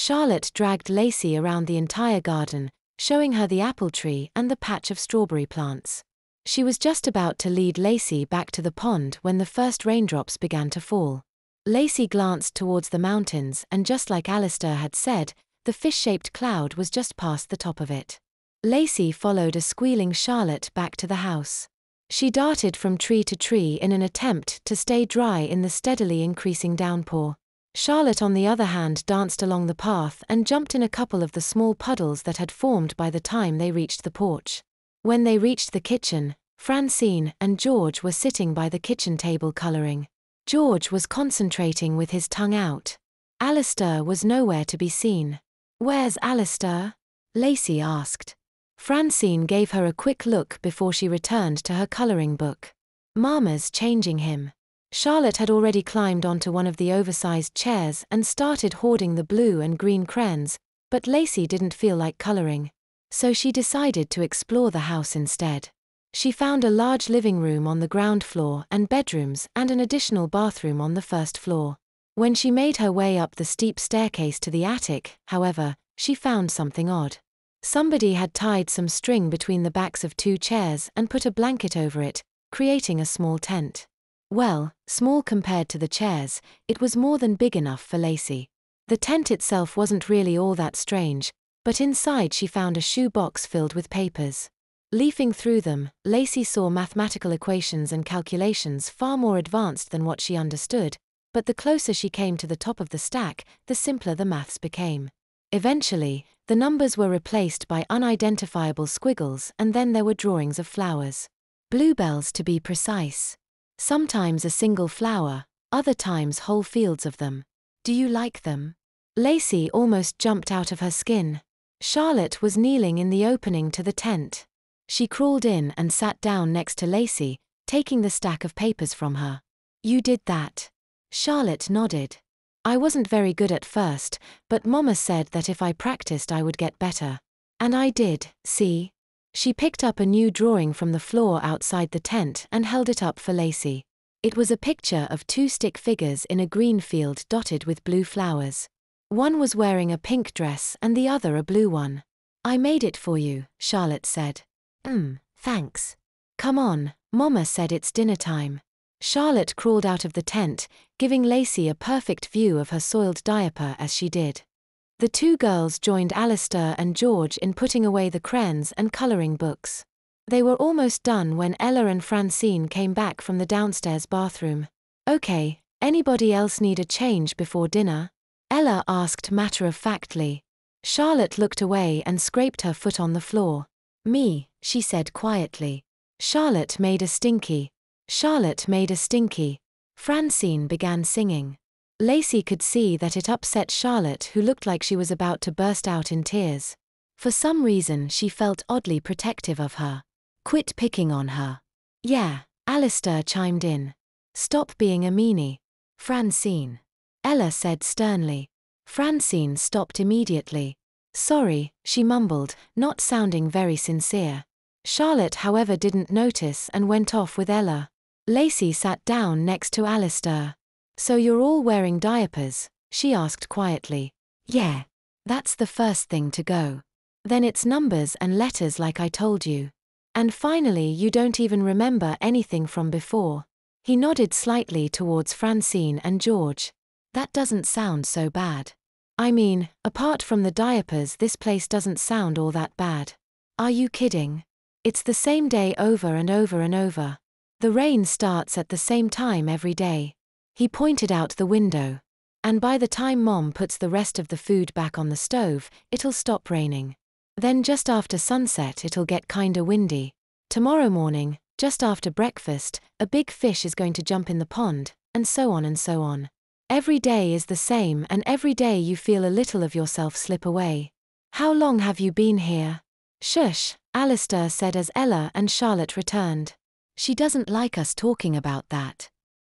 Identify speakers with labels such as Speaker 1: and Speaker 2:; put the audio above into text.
Speaker 1: Charlotte dragged Lacey around the entire garden, showing her the apple tree and the patch of strawberry plants. She was just about to lead Lacey back to the pond when the first raindrops began to fall. Lacey glanced towards the mountains and just like Alistair had said, the fish-shaped cloud was just past the top of it. Lacey followed a squealing Charlotte back to the house. She darted from tree to tree in an attempt to stay dry in the steadily increasing downpour. Charlotte on the other hand danced along the path and jumped in a couple of the small puddles that had formed by the time they reached the porch. When they reached the kitchen, Francine and George were sitting by the kitchen table coloring. George was concentrating with his tongue out. Alistair was nowhere to be seen. "Where's Alistair?" Lacey asked. Francine gave her a quick look before she returned to her coloring book. "Mama's changing him." Charlotte had already climbed onto one of the oversized chairs and started hoarding the blue and green crayons, but Lacey didn't feel like coloring. So she decided to explore the house instead. She found a large living room on the ground floor and bedrooms and an additional bathroom on the first floor. When she made her way up the steep staircase to the attic, however, she found something odd. Somebody had tied some string between the backs of two chairs and put a blanket over it, creating a small tent. Well, small compared to the chairs, it was more than big enough for Lacey. The tent itself wasn't really all that strange, but inside she found a shoe box filled with papers. Leafing through them, Lacey saw mathematical equations and calculations far more advanced than what she understood, but the closer she came to the top of the stack, the simpler the maths became. Eventually, the numbers were replaced by unidentifiable squiggles and then there were drawings of flowers. Bluebells to be precise. Sometimes a single flower, other times whole fields of them. "Do you like them?" Lacey almost jumped out of her skin. Charlotte was kneeling in the opening to the tent. She crawled in and sat down next to Lacey, taking the stack of papers from her. "You did that?" Charlotte nodded. "I wasn't very good at first, but Mama said that if I practiced I would get better. And I did, see?" She picked up a new drawing from the floor outside the tent and held it up for Lacey. It was a picture of two stick figures in a green field dotted with blue flowers. One was wearing a pink dress and the other a blue one. "I made it for you," Charlotte said. Thanks. Come on, Mama said it's dinner time." Charlotte crawled out of the tent, giving Lacey a perfect view of her soiled diaper as she did. The two girls joined Alistair and George in putting away the crayons and coloring books. They were almost done when Ella and Francine came back from the downstairs bathroom. "Okay, anybody else need a change before dinner?" Ella asked matter-of-factly. Charlotte looked away and scraped her foot on the floor. "Me," she said quietly. Charlotte made a stinky. Francine began singing. Lacey could see that it upset Charlotte, who looked like she was about to burst out in tears. For some reason she felt oddly protective of her. "Quit picking on her." "Yeah," Alistair chimed in. "Stop being a meanie." "Francine," Ella said sternly. Francine stopped immediately. "Sorry," she mumbled, not sounding very sincere. Charlotte, however, didn't notice and went off with Ella. Lacey sat down next to Alistair. "So you're all wearing diapers?" she asked quietly. "Yeah. That's the first thing to go. Then it's numbers and letters like I told you. And finally you don't even remember anything from before." He nodded slightly towards Francine and George. "That doesn't sound so bad. I mean, apart from the diapers this place doesn't sound all that bad." "Are you kidding? It's the same day over and over and over. The rain starts at the same time every day." He pointed out the window. "And by the time Mom puts the rest of the food back on the stove, it'll stop raining. Then just after sunset it'll get kinda windy. Tomorrow morning, just after breakfast, a big fish is going to jump in the pond, and so on and so on. Every day is the same and every day you feel a little of yourself slip away." "How long have you been here?" "Shush," Alistair said as Ella and Charlotte returned. "She doesn't like us talking about that."